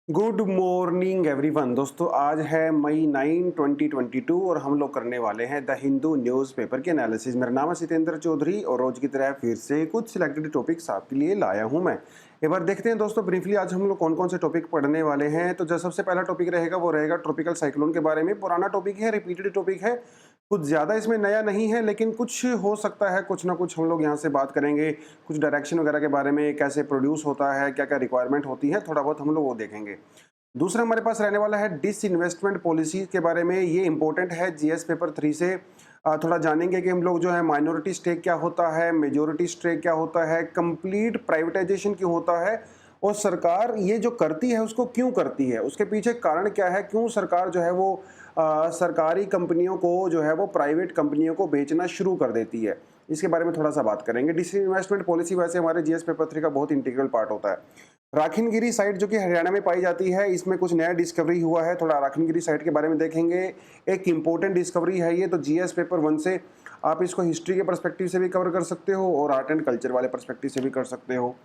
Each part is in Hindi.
Good morning everyone. दोस्तों आज है मई 9 2022 और हम लोग करने वाले हैं द हिंदू न्यूज़पेपर के एनालिसिस। मेरा नाम है सितेंद्र चौधरी और रोज की तरह फिर से कुछ सिलेक्टेड टॉपिक्स आपके लिए लाया हूं मैं। एक बार देखते हैं दोस्तों ब्रीफली आज हम लोग कौन कौन से टॉपिक पढ़ने वाले हैं। तो जो सबसे पहला टॉपिक रहेगा वो रहेगा ट्रॉपिकल साइक्लोन के बारे में। पुराना टॉपिक है, रिपीटेड टॉपिक है, कुछ ज़्यादा इसमें नया नहीं है, लेकिन कुछ हो सकता है कुछ ना कुछ हम लोग यहाँ से बात करेंगे। कुछ डायरेक्शन वगैरह के बारे में, कैसे प्रोड्यूस होता है, क्या क्या रिक्वायरमेंट होती है, थोड़ा बहुत हम लोग वो देखेंगे। दूसरा हमारे पास रहने वाला है डिसइन्वेस्टमेंट पॉलिसी के बारे में। ये इंपॉर्टेंट है, जीएस पेपर 3 से थोड़ा जानेंगे कि हम लोग जो है माइनॉरिटी स्टेक क्या होता है, मेजॉरिटी स्टेक क्या होता है, कंप्लीट प्राइवेटाइजेशन क्यों होता है और सरकार ये जो करती है उसको क्यों करती है, उसके पीछे कारण क्या है, क्यों सरकार जो है वो सरकारी कंपनियों को जो है वो प्राइवेट कंपनियों को बेचना शुरू कर देती है। इसके बारे में थोड़ा सा बात करेंगे। डिसइन्वेस्टमेंट पॉलिसी वैसे हमारे जीएस पेपर 3 का बहुत इंटीग्रल पार्ट होता है। राखिनगिरी साइट जो कि हरियाणा में पाई जाती है, इसमें कुछ नया डिस्कवरी हुआ है, थोड़ा राखिनगिरी साइट के बारे में देखेंगे। एक इंपॉर्टेंट डिस्कवरी है ये, तो जीएस पेपर 1 से आप इसको हिस्ट्री के पर्सपेक्टिव से भी कवर कर सकते हो और आर्ट एंड कल्चर वाले पर्सपेक्टिव से भी कर सकते हो।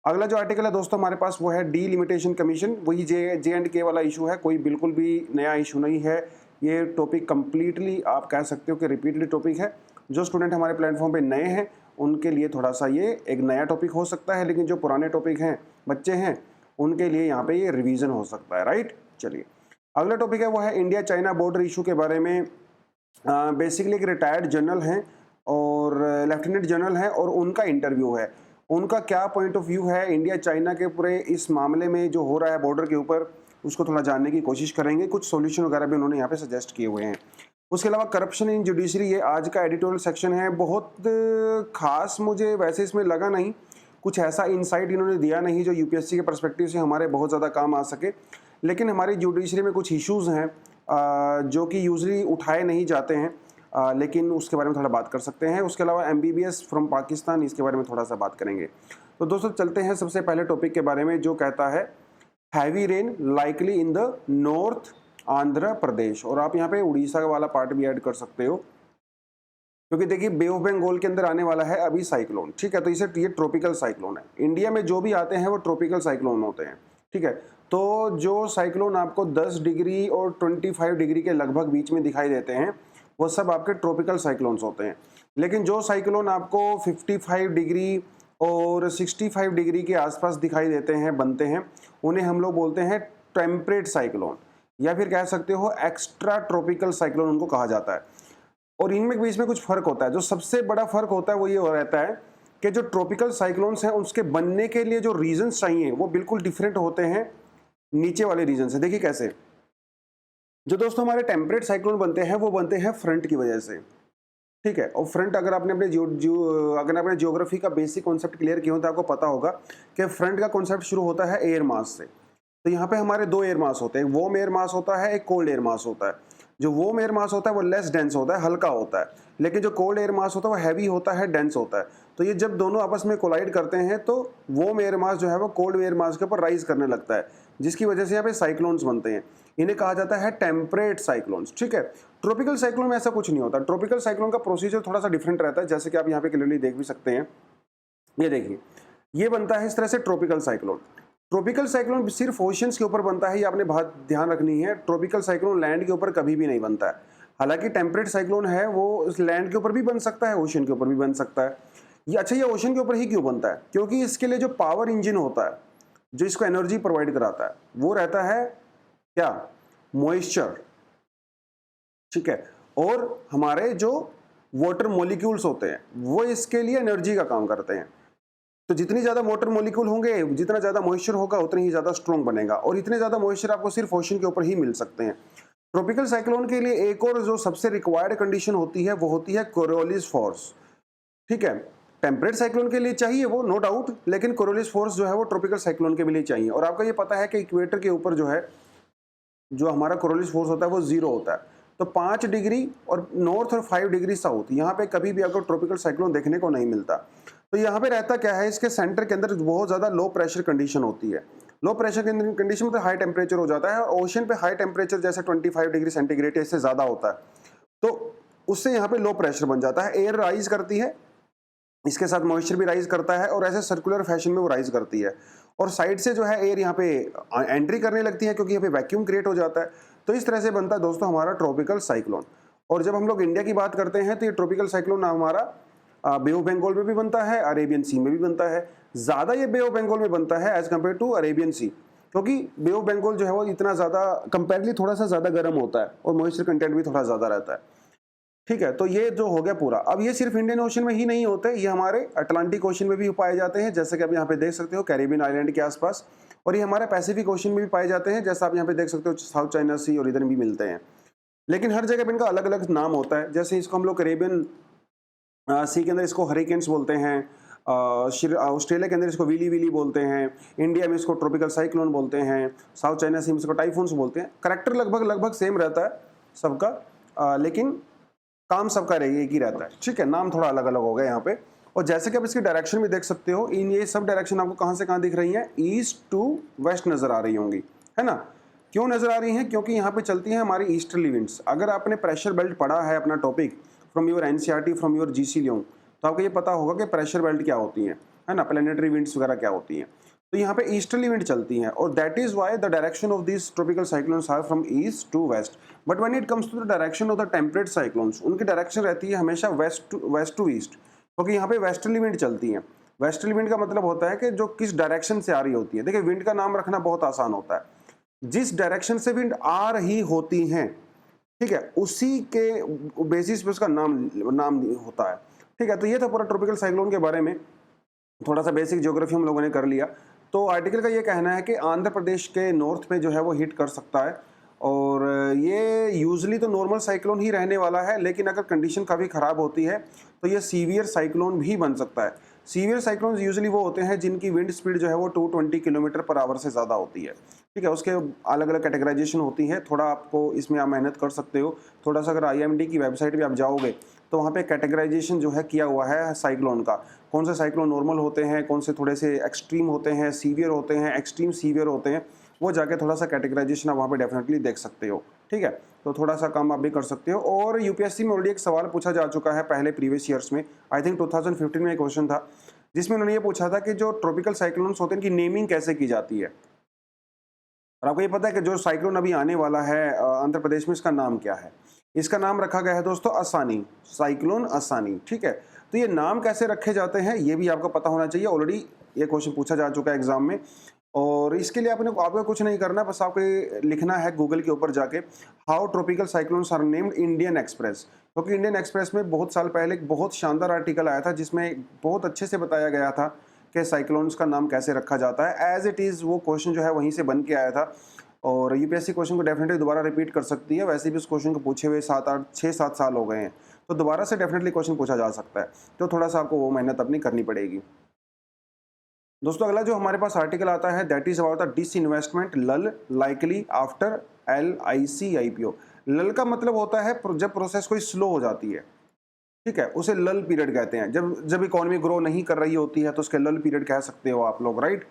अगला जो आर्टिकल है दोस्तों हमारे पास वो है डीलिमिटेशन कमीशन। वही जे एंड के वाला इशू है, कोई बिल्कुल भी नया इशू नहीं है। ये टॉपिक कंप्लीटली आप कह सकते हो कि रिपीटेड टॉपिक है। जो स्टूडेंट हमारे प्लेटफॉर्म पे नए हैं उनके लिए थोड़ा सा ये एक नया टॉपिक हो सकता है, लेकिन जो पुराने टॉपिक हैं, बच्चे हैं, उनके लिए यहाँ पे ये रिवीजन हो सकता है। राइट, चलिए अगला टॉपिक है वो है इंडिया चाइना बॉर्डर इशू के बारे में। बेसिकली एक रिटायर्ड जनरल हैं और लेफ्टिनेंट जनरल हैं और उनका इंटरव्यू है। उनका क्या पॉइंट ऑफ व्यू है इंडिया चाइना के पूरे इस मामले में जो हो रहा है बॉर्डर के ऊपर, उसको थोड़ा जानने की कोशिश करेंगे। कुछ सॉल्यूशन वगैरह भी उन्होंने यहाँ पे सजेस्ट किए हुए हैं। उसके अलावा करप्शन इन जुडिशरी, ये आज का एडिटोरियल सेक्शन है। बहुत खास मुझे वैसे इसमें लगा नहीं, कुछ ऐसा इंसाइट इन्होंने दिया नहीं जो यूपीएससी के पर्सपेक्टिव से हमारे बहुत ज़्यादा काम आ सके। लेकिन हमारी जुडिशरी में कुछ इश्यूज़ हैं जो कि यूजली उठाए नहीं जाते हैं, लेकिन उसके बारे में थोड़ा बात कर सकते हैं। उसके अलावा एमबीबीएस फ्रॉम पाकिस्तान, इसके बारे में थोड़ा सा बात करेंगे। तो दोस्तों चलते हैं सबसे पहले टॉपिक के बारे में, जो कहता है heavy rain likely in the north Andhra Pradesh. और आप यहाँ पे उड़ीसा वाला पार्ट भी ऐड कर सकते हो, क्योंकि देखिए बे ऑफ बंगाल के अंदर आने वाला है अभी साइक्लोन। ठीक है, तो इसे ये ट्रॉपिकल साइक्लोन है। इंडिया में जो भी आते हैं वो ट्रॉपिकल साइक्लोन होते हैं। ठीक है, तो जो साइक्लोन आपको 10 डिग्री और 25 डिग्री के लगभग बीच में दिखाई देते हैं वो सब आपके ट्रॉपिकल साइक्लोन्स होते हैं। लेकिन जो साइक्लोन आपको 55 डिग्री और 65 डिग्री के आसपास दिखाई देते हैं, बनते हैं, उन्हें हम लोग बोलते हैं टेम्परेट साइक्लोन, या फिर कह सकते हो एक्स्ट्रा ट्रॉपिकल साइक्लोन उनको कहा जाता है। और इनमें बीच में कुछ फर्क होता है। जो सबसे बड़ा फर्क होता है वो ये हो रहता है कि जो ट्रॉपिकल साइक्लोन्स हैं उसके बनने के लिए जो रीजंस चाहिए वो बिल्कुल डिफरेंट होते हैं नीचे वाले रीजन से। देखिए कैसे, जो दोस्तों हमारे टेम्परेट साइक्लोन बनते हैं वो बनते हैं फ्रंट की वजह से। ठीक है, और फ्रंट अगर आपने अपने अगर आपने ज्योग्राफी का बेसिक कॉन्सेप्ट क्लियर किया हो तो आपको पता होगा कि फ्रंट का कॉन्सेप्ट शुरू होता है एयर मास से। तो यहाँ पे हमारे दो एयर मास होते हैं, एक वार्म एयर मास होता है, एक कोल्ड एयर मास होता है। जो वार्म एयर मास होता है वो लेस डेंस होता है, हल्का होता है, लेकिन जो कोल्ड एयर मास होता है वो हैवी होता है, डेंस होता है। तो ये जब दोनों आपस में कोलाइड करते हैं तो वार्म एयर मास जो है वो कोल्ड एयर मास के ऊपर राइज करने लगता है, जिसकी वजह से यहाँ पे साइक्लोन्स बनते हैं। इन्हें कहा जाता है टेम्परेट साइक्लोन्स। ठीक है, ट्रॉपिकल साइक्लोन में ऐसा कुछ नहीं होता। ट्रॉपिकल साइक्लोन का प्रोसीजर थोड़ा सा डिफरेंट रहता है, जैसे कि आप यहाँ पे क्लियरली देख भी सकते हैं। ये देखिए, ये बनता है इस तरह से ट्रॉपिकल साइक्लोन। ट्रॉपिकल साइक्लोन सिर्फ ओशियंस के ऊपर बनता है, ये आपने बात ध्यान रखनी है। ट्रॉपिकल साइक्लोन लैंड के ऊपर कभी भी नहीं बनता है। हालांकि टेम्परेट साइक्लोन है वो लैंड के ऊपर भी बन सकता है, ओशन के ऊपर भी बन सकता है। ये अच्छा, ये ओशन के ऊपर ही क्यों बनता है? क्योंकि इसके लिए जो पावर इंजन होता है, जो इसको एनर्जी प्रोवाइड कराता है, वो रहता है क्या? मॉइस्चर। ठीक है, और हमारे जो वाटर मॉलिक्यूल्स होते हैं वो इसके लिए एनर्जी का काम करते हैं। तो जितनी ज्यादा वाटर मॉलिक्यूल होंगे, जितना ज्यादा मॉइस्चर होगा, उतनी ही ज्यादा स्ट्रॉन्ग बनेगा, और इतने ज्यादा मॉइस्चर आपको सिर्फ ओशन के ऊपर ही मिल सकते हैं। ट्रॉपिकल साइक्लोन के लिए एक और जो सबसे रिक्वायर्ड कंडीशन होती है वो होती है कोरियोलिस फोर्स। ठीक है, टेम्परेट साइक्लोन के लिए चाहिए वो, नो डाउट, लेकिन कोरियोलिस फोर्स जो है वो ट्रॉपिकल साइक्लोन के लिए चाहिए। और आपको ये पता है कि इक्वेटर के ऊपर जो है, जो हमारा कोरियोलिस फोर्स होता है वो 0 होता है। तो 5 डिग्री और नॉर्थ और 5 डिग्री साउथ, यहाँ पे कभी भी आपको ट्रॉपिकल साइक्लोन देखने को नहीं मिलता। तो यहाँ पे रहता क्या है, इसके सेंटर के अंदर बहुत ज़्यादा लो प्रेशर कंडीशन होती है। लो प्रेशर कंडीशन में तो हाई टेम्परेचर हो जाता है, और ओशन पे हाई टेम्परेचर जैसे 25 डिग्री सेंटीग्रेड इससे ज़्यादा होता है, तो उससे यहाँ पे लो प्रेशर बन जाता है। एयर राइज करती है, इसके साथ मॉइस्चर भी राइज करता है, और ऐसे सर्कुलर फैशन में वो राइज करती है। और साइड से जो है एयर यहाँ पे एंट्री करने लगती है, क्योंकि यहाँ पे वैक्यूम क्रिएट हो जाता है। तो इस तरह से बनता है दोस्तों हमारा ट्रॉपिकल साइक्लोन। और जब हम लोग इंडिया की बात करते हैं तो ये ट्रॉपिकल साइक्लोन हमारा बे ऑफ बंगाल में भी बनता है, अरेबियन सी में भी बनता है। ज़्यादा ये बे ऑफ बंगाल में बनता है एज कम्पेयर टू अरेबियन सी, क्योंकि बे ऑफ बंगाल जो है वो इतना ज़्यादा कंपेरेटिवली थोड़ा सा ज़्यादा गर्म होता है और मॉइस्चर कंटेंट भी थोड़ा ज़्यादा रहता है। ठीक है, तो ये जो हो गया पूरा। अब ये सिर्फ इंडियन ओशन में ही नहीं होते, ये हमारे अटलांटिक ओशन में भी पाए जाते हैं, जैसे कि आप यहाँ पे देख सकते हो कैरिबियन आइलैंड के आसपास। और ये हमारे पैसिफिक ओशन में भी पाए जाते हैं, जैसा आप यहाँ पे देख सकते हो साउथ चाइना सी और इधर भी मिलते हैं। लेकिन हर जगह पे इनका अलग अलग नाम होता है। जैसे इसको हम लोग कैरेबियन सी के अंदर इसको हरिकेन्स बोलते हैं, ऑस्ट्रेलिया के अंदर इसको विली विली बोलते हैं, इंडिया में इसको ट्रॉपिकल साइक्लोन बोलते हैं, साउथ चाइना सी में इसको टाइफून्स बोलते हैं। करेक्टर लगभग लगभग सेम रहता है सबका, लेकिन काम सबका एक ही रहता है। ठीक है, नाम थोड़ा अलग अलग हो गया यहाँ पे। और जैसे कि आप इसकी डायरेक्शन भी देख सकते हो, इन ये सब डायरेक्शन आपको कहाँ से कहाँ दिख रही हैं, ईस्ट टू वेस्ट नजर आ रही होंगी, है ना। क्यों नजर आ रही हैं, क्योंकि यहाँ पे चलती हैं हमारी ईस्टर्ली विंड्स। अगर आपने प्रेशर बेल्ट पढ़ा है अपना topic from your NCERT, from your GC Leong, तो आपको ये पता होगा कि प्रेशर बेल्ट क्या होती है ना, प्लैनेटरी विंड्स वगैरह क्या होती हैं। तो यहाँ पे ईस्टर्ली विंड चलती हैं, और that is why the direction of this tropical cyclones are from east to west. But when it comes to the direction of the temperate cyclones, उनकी डायरेक्शन रहती है हमेशा वेस्ट टू ईस्ट, क्योंकि यहाँ पे वेस्टर्ली विंड चलती हैं। वेस्टर्ली विंड का मतलब होता है कि जो किस डायरेक्शन से आ रही होती है। देखिए, विंड का नाम रखना बहुत आसान होता है, जिस डायरेक्शन से विंड आ रही होती हैं, ठीक है, उसी के बेसिस पे उसका नाम होता है। ठीक है, तो ये था पूरा ट्रॉपिकल साइक्लोन के बारे में। थोड़ा सा बेसिक ज्योग्राफी हम लोगों ने कर लिया। तो आर्टिकल का ये कहना है कि आंध्र प्रदेश के नॉर्थ में जो है वो हिट कर सकता है, और ये यूजली तो नॉर्मल साइक्लोन ही रहने वाला है, लेकिन अगर कंडीशन काफ़ी ख़राब होती है तो ये सीवियर साइक्लोन भी बन सकता है। सीवियर साइक्लोन यूजली वो होते हैं जिनकी विंड स्पीड जो है वो 220 किलोमीटर पर आवर से ज़्यादा होती है। ठीक है, उसके अलग अलग कैटेगराइजेशन होती है। थोड़ा आपको इसमें आप मेहनत कर सकते हो। थोड़ा सा अगर IMD की वेबसाइट पे आप जाओगे तो वहाँ पे कैटेगराइजेशन जो है किया हुआ है साइक्लोन का, कौन से साइक्लोन नॉर्मल होते हैं, कौन से थोड़े से एक्सट्रीम होते हैं, सीवियर होते हैं, एक्सट्रीम सीवियर होते हैं, वो जाके थोड़ा सा कैटेगराइजेशन आप वहाँ पे डेफिनेटली देख सकते हो। ठीक है, तो थोड़ा सा काम आप भी कर सकते हो। और यूपीएससी में ऑलरेडी एक सवाल पूछा जा चुका है पहले प्रीवियस ईयर्स में, आई थिंक 2015 में एक क्वेश्चन था, जिसमें उन्होंने ये पूछा था कि जो ट्रॉपिकल साइक्लोन्स होते हैं इनकी नेमिंग कैसे की जाती है। और आपको ये पता है कि जो साइक्लोन अभी आने वाला है आंध्र प्रदेश में, इसका नाम क्या है? इसका नाम रखा गया है दोस्तों असानी, साइक्लोन असानी। ठीक है, तो ये नाम कैसे रखे जाते हैं ये भी आपको पता होना चाहिए। ऑलरेडी ये क्वेश्चन पूछा जा चुका है एग्जाम में, और इसके लिए आपको कुछ नहीं करना, बस आपको ये लिखना है गूगल के ऊपर जाके, how tropical cyclones are named Indian Express. क्योंकि इंडियन एक्सप्रेस में बहुत साल पहले एक बहुत शानदार आर्टिकल आया था जिसमें बहुत अच्छे से बताया गया था कि साइक्लोन्स का नाम कैसे रखा जाता है। एज इट इज़ वो क्वेश्चन जो है वहीं से बन के आया था, और यूपीएससी क्वेश्चन को डेफिनेटली दोबारा रिपीट कर सकती है। वैसे भी उस क्वेश्चन को पूछे हुए 6-7 साल हो गए हैं, तो दोबारा से डेफिनेटली क्वेश्चन पूछा जा सकता है। तो थोड़ा सा आपको वो मेहनत अपनी करनी पड़ेगी। दोस्तों, अगला जो हमारे पास आर्टिकल आता है that is about the disinvestment लल लाइकली आफ्टर LIC IPO। लल का मतलब होता है जब प्रोसेस कोई स्लो हो जाती है। ठीक है, उसे लल पीरियड कहते हैं। जब इकोनॉमी ग्रो नहीं कर रही होती है तो उसके लल पीरियड कह सकते हो आप लोग, राइट।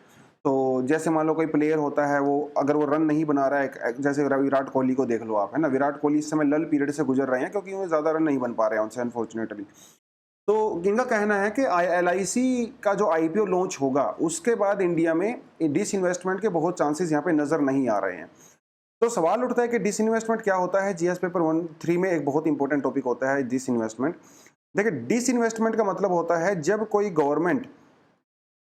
तो जैसे मान लो कोई प्लेयर होता है, वो अगर वो रन नहीं बना रहा है, जैसे विराट कोहली को देख लो आप, है ना। विराट कोहली इस समय लल पीरियड से गुजर रहे हैं क्योंकि वो ज़्यादा रन नहीं बन पा रहे हैं उनसे, अनफॉर्चुनेटली। तो इनका कहना है कि LIC का जो IPO लॉन्च होगा उसके बाद इंडिया में डिसइन्वेस्टमेंट के बहुत चांसेस यहाँ पे नज़र नहीं आ रहे हैं। तो सवाल उठता है कि डिसइन्वेस्टमेंट क्या होता है। GS पेपर 1-3 में एक बहुत इंपॉर्टेंट टॉपिक होता है डिसइन्वेस्टमेंट। देखिए, डिसइन्वेस्टमेंट का मतलब होता है जब कोई गवर्नमेंट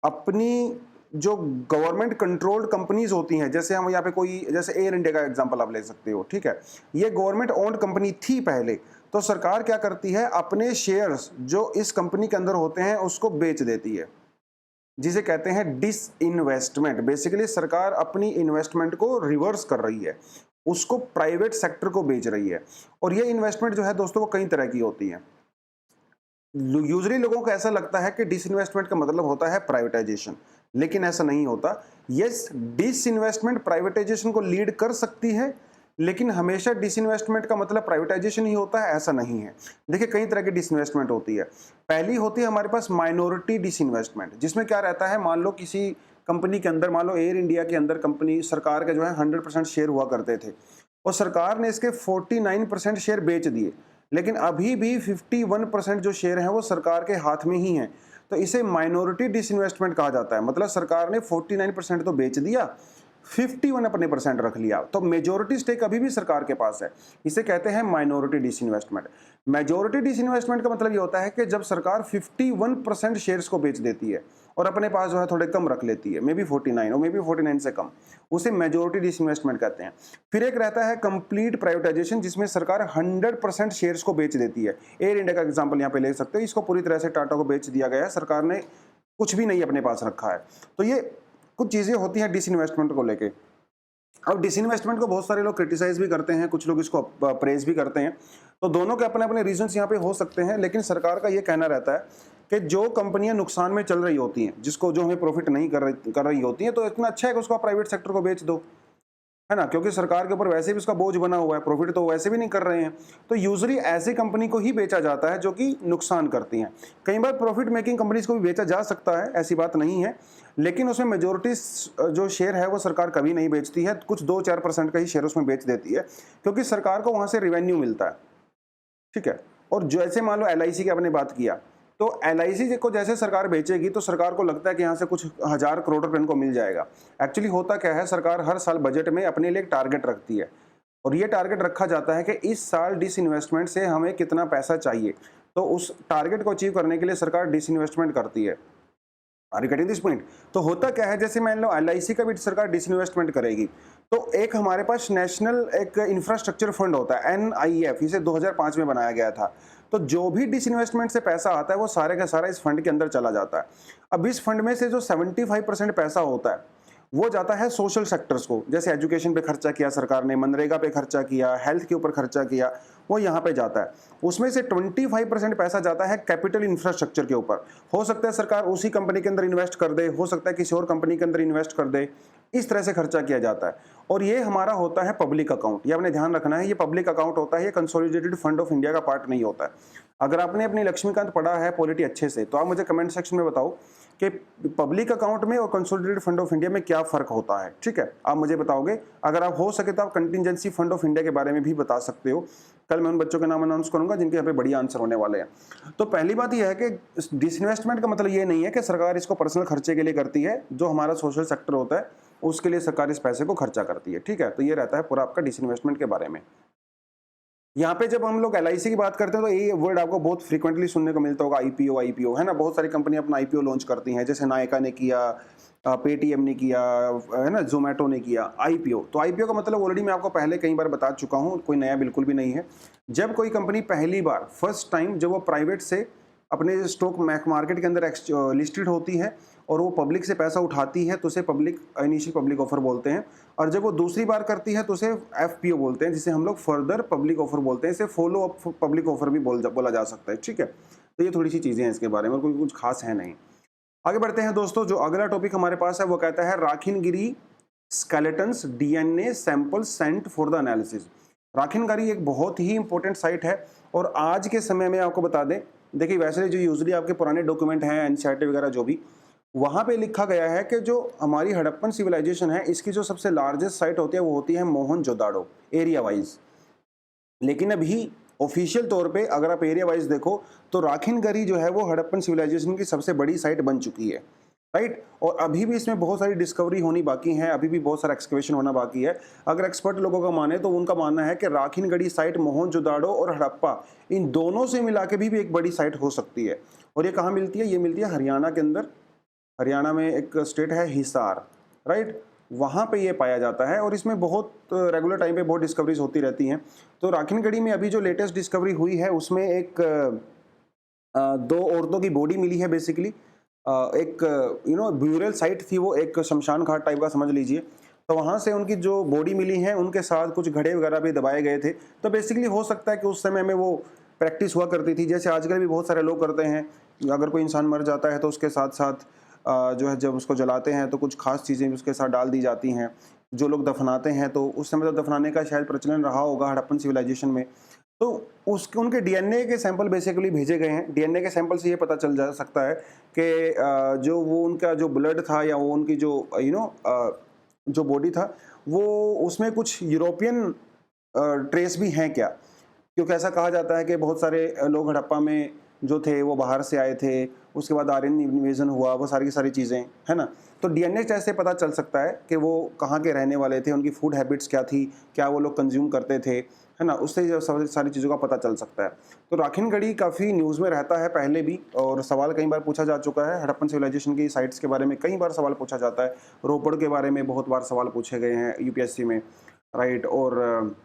अपनी जो गवर्नमेंट कंट्रोल्ड कंपनीज होती हैं, जैसे हम यहाँ पे कोई, जैसे एयर इंडिया का एग्जांपल आप ले सकते हो। ठीक है, ये गवर्नमेंट ओन्ड कंपनी थी पहले, तो सरकार क्या करती है, अपने शेयर्स जो इस कंपनी के अंदर होते हैं उसको बेच देती है, जिसे कहते हैं डिसइन्वेस्टमेंट। बेसिकली सरकार अपनी इन्वेस्टमेंट को रिवर्स कर रही है, उसको प्राइवेट सेक्टर को बेच रही है। और ये इन्वेस्टमेंट जो है दोस्तों वो कई तरह की होती है। यूजली लोगों को ऐसा लगता है कि डिसइन्वेस्टमेंट का मतलब होता है प्राइवेटाइजेशन, लेकिन ऐसा नहीं होता। यस, डिसइन्वेस्टमेंट प्राइवेटाइजेशन को लीड कर सकती है, लेकिन हमेशा डिसइन्वेस्टमेंट का मतलब प्राइवेटाइजेशन ही होता है, ऐसा नहीं है। देखिए, कई तरह की डिसइन्वेस्टमेंट होती है। पहली होती है हमारे पास माइनॉरिटी डिसइन्वेस्टमेंट, जिसमें क्या रहता है, मान लो किसी कंपनी के अंदर, मान लो एयर इंडिया के अंदर कंपनी, सरकार के जो है 100% शेयर हुआ करते थे, और सरकार ने इसके 49% शेयर बेच दिए, लेकिन अभी भी 51% जो शेयर हैं वो सरकार के हाथ में ही हैं। तो इसे माइनॉरिटी डिसइन्वेस्टमेंट कहा जाता है। मतलब सरकार ने 49% तो बेच दिया, 51 अपने परसेंट रख लिया, तो मेजोरिटी स्टेक अभी भी सरकार के पास है। इसे कहते हैं माइनॉरिटी डिसइन्वेस्टमेंट। मेजोरिटी डिसइन्वेस्टमेंट का मतलब ये होता है कि जब सरकार 51% शेयर्स को बेच देती है और अपने पास जो है थोड़े कम रख लेती है, मे बी 49 और मे बी 49 से कम, उसे मेजोरिटी डिसइन्वेस्टमेंट कहते हैं। फिर एक रहता है कंप्लीट प्राइवेटाइजेशन, जिसमें सरकार 100% शेयर्स को बेच देती है। एयर इंडिया का एग्जांपल यहाँ पे ले सकते हो, इसको पूरी तरह से टाटा को बेच दिया गया है, सरकार ने कुछ भी नहीं अपने पास रखा है। तो ये कुछ चीजें होती हैं डिसइन्वेस्टमेंट को लेके। अब डिसइन्वेस्टमेंट को बहुत सारे लोग क्रिटिसाइज भी करते हैं, कुछ लोग इसको प्रेज भी करते हैं, तो दोनों के अपने अपने रीजंस यहाँ पे हो सकते हैं। लेकिन सरकार का ये कहना रहता है कि जो कंपनियां नुकसान में चल रही होती हैं, जिसको जो हमें प्रॉफिट नहीं कर रही होती हैं, तो इतना अच्छा है कि उसको प्राइवेट सेक्टर को बेच दो, है ना, क्योंकि सरकार के ऊपर वैसे भी उसका बोझ बना हुआ है, प्रॉफिट तो वैसे भी नहीं कर रहे हैं। तो यूजुअली ऐसी कंपनी को ही बेचा जाता है जो कि नुकसान करती हैं। कई बार प्रॉफिट मेकिंग कंपनीज को भी बेचा जा सकता है, ऐसी बात नहीं है, लेकिन उसमें मेजोरिटी जो शेयर है वो सरकार कभी नहीं बेचती है, कुछ 2-4% का ही शेयर उसमें बेच देती है, क्योंकि सरकार को वहां से रेवेन्यू मिलता है। ठीक है। और जैसे मान लो LIC की आपने बात किया, तो LIC को जैसे सरकार बेचेगी तो सरकार को लगता है कि यहाँ से कुछ 1000 करोड़ रुपए इनको मिल जाएगा। एक्चुअली होता क्या है, सरकार हर साल बजट में अपने लिए एक टारगेट रखती है, और ये टारगेट रखा जाता है कि इस साल डिसइन्वेस्टमेंट से हमें कितना पैसा चाहिए। तो उस टारगेट को अचीव करने के लिए सरकार डिसइन्वेस्टमेंट करती है। Are you getting this point? तो होता क्या है, जैसे मान लो LIC का भी सरकार डिसइन्वेस्टमेंट करेगी, तो एक हमारे पास नेशनल एक इंफ्रास्ट्रक्चर फंड होता है NIF, इसे 2005 में बनाया गया था। तो जो भी डिसइन्वेस्टमेंट से पैसा आता है वो सारे का सारा इस फंड के अंदर चला जाता है। अब इस फंड में से जो 75% पैसा होता है वो जाता है सोशल सेक्टर्स को, जैसे एजुकेशन पे खर्चा किया सरकार ने, मनरेगा पे खर्चा किया, हेल्थ के ऊपर खर्चा किया, वो यहाँ पे जाता है। उसमें से 25% पैसा जाता है कैपिटल इंफ्रास्ट्रक्चर के ऊपर। हो सकता है सरकार उसी कंपनी के अंदर इन्वेस्ट कर दे, हो सकता है किसी और कंपनी के अंदर इन्वेस्ट कर दे, इस तरह से खर्चा किया जाता है। और ये हमारा होता है पब्लिक अकाउंट, ये आपने ध्यान रखना है, ये पब्लिक अकाउंट होता है, ये कंसोलिडेटेड फंड ऑफ इंडिया का पार्ट नहीं होता है। अगर आपने अपनी लक्ष्मीकांत पढ़ा है पॉलिटी अच्छे से, तो आप मुझे कमेंट सेक्शन में बताओ कि पब्लिक अकाउंट में और कंसोलिडेटेड फंड ऑफ इंडिया में क्या फर्क होता है। ठीक है, आप मुझे बताओगे। अगर आप हो सके तो आप कंटिजेंसी फंड ऑफ इंडिया के बारे में भी बता सकते हो। कल मैं उन बच्चों के नाम अनाउंस करूंगा जिनके यहाँ पे बढ़िया आंसर होने वाले हैं। तो पहली बात यह है कि डिसइन्वेस्टमेंट का मतलब ये नहीं है कि सरकार इसको पर्सनल खर्चे के लिए करती है, जो हमारा सोशल सेक्टर होता है उसके लिए सरकार इस पैसे को खर्चा करती है। ठीक है, तो ये रहता है पूरा आपका डिसइन्वेस्टमेंट के बारे में। यहाँ पे जब हम लोग LIC की बात करते हैं तो ये वर्ड आपको बहुत फ्रीक्वेंटली सुनने को मिलता होगा, IPO है ना। बहुत सारी कंपनी अपना IPO लॉन्च करती हैं, जैसे नायका ने किया, पेटीएम ने किया, है ना, जोमेटो ने किया IPO। तो IPO का मतलब ऑलरेडी मैं आपको पहले कई बार बता चुका हूँ, कोई नया बिल्कुल भी नहीं है। जब कोई कंपनी पहली बार फर्स्ट टाइम जब वो प्राइवेट से अपने स्टॉक मार्केट के अंदर लिस्टेड होती है और वो पब्लिक से पैसा उठाती है, तो उसे पब्लिक इनिशियल पब्लिक ऑफर बोलते हैं। और जब वो दूसरी बार करती है तो उसे FPO बोलते हैं, जिसे हम लोग फर्दर पब्लिक ऑफर बोलते हैं। इसे फॉलो अप पब्लिक ऑफर भी बोला जा सकता है। ठीक है, तो ये थोड़ी सी चीज़ें हैं इसके बारे में, कोई कुछ खास है नहीं। आगे बढ़ते हैं दोस्तों। जो अगला टॉपिक हमारे पास है वो कहता है Rakhigarhi skeletons DNA sample sent for the analysis. Rakhigarhi एक बहुत ही इंपॉर्टेंट साइट है, और आज के समय में आपको बता दें, देखिए वैसे जो यूजुअली आपके पुराने डॉक्यूमेंट हैं NCERT वगैरह जो भी, वहाँ पे लिखा गया है कि जो हमारी हड़प्पन सिविलाइजेशन है इसकी जो सबसे लार्जेस्ट साइट होती है वो होती है मोहनजोदाड़ो एरिया वाइज। लेकिन अभी ऑफिशियल तौर पे अगर आप एरिया वाइज देखो तो राखिनगिरी जो है वो हड़प्पन सिविलाइजेशन की सबसे बड़ी साइट बन चुकी है, राइट। और अभी भी इसमें बहुत सारी डिस्कवरी होनी बाकी है, अभी भी बहुत सारा एक्सकवेशन होना बाकी है। अगर एक्सपर्ट लोगों का माने तो उनका मानना है कि राखिनगिरी साइट मोहनजोदाड़ो और हड़प्पा इन दोनों से मिला के भी एक बड़ी साइट हो सकती है। और ये कहाँ मिलती है? ये मिलती है हरियाणा के अंदर। हरियाणा में एक स्टेट है हिसार, राइट, वहाँ पे ये पाया जाता है। और इसमें बहुत रेगुलर टाइम पे बहुत डिस्कवरीज होती रहती हैं। तो राखिनगिरी में अभी जो लेटेस्ट डिस्कवरी हुई है उसमें एक 2 औरतों की बॉडी मिली है बेसिकली। एक ब्यूरल साइट थी, वो एक शमशान घाट टाइप का समझ लीजिए। तो वहाँ से उनकी जो बॉडी मिली है उनके साथ कुछ घड़े वगैरह भी दबाए गए थे। तो बेसिकली हो सकता है कि उस समय में वो प्रैक्टिस हुआ करती थी, जैसे आजकल भी बहुत सारे लोग करते हैं। अगर कोई इंसान मर जाता है तो उसके साथ साथ जो है जब उसको जलाते हैं तो कुछ खास चीज़ें उसके साथ डाल दी जाती हैं। जो लोग दफनाते हैं तो उस समय तो दफनाने का शायद प्रचलन रहा होगा हड़प्पन सिविलाइजेशन में। तो उसके उनके DNA के सैंपल बेसिकली भेजे गए हैं। DNA के सैंपल से ये पता चल जा सकता है कि जो वो उनका जो ब्लड था या वो उनकी जो जो बॉडी था वो उसमें कुछ यूरोपियन ट्रेस भी हैं क्या। क्योंकि ऐसा कहा जाता है कि बहुत सारे लोग हड़प्पा में जो थे वो बाहर से आए थे, उसके बाद आर्यन इन्वेजन हुआ, वो सारी की सारी चीज़ें, है ना। तो डीएनए टेस्ट से पता चल सकता है कि वो कहाँ के रहने वाले थे, उनकी फूड हैबिट्स क्या थी, क्या वो लोग कंज्यूम करते थे, है ना। उससे जो सारी चीज़ों का पता चल सकता है। तो राखिनगढ़ी काफ़ी न्यूज़ में रहता है पहले भी, और सवाल कई बार पूछा जा चुका है। हड़प्पन सिविलाइजेशन की साइट्स के बारे में कई बार सवाल पूछा जाता है। रोपड़ के बारे में बहुत बार सवाल पूछे गए हैं यूपीएससी में, राइट। और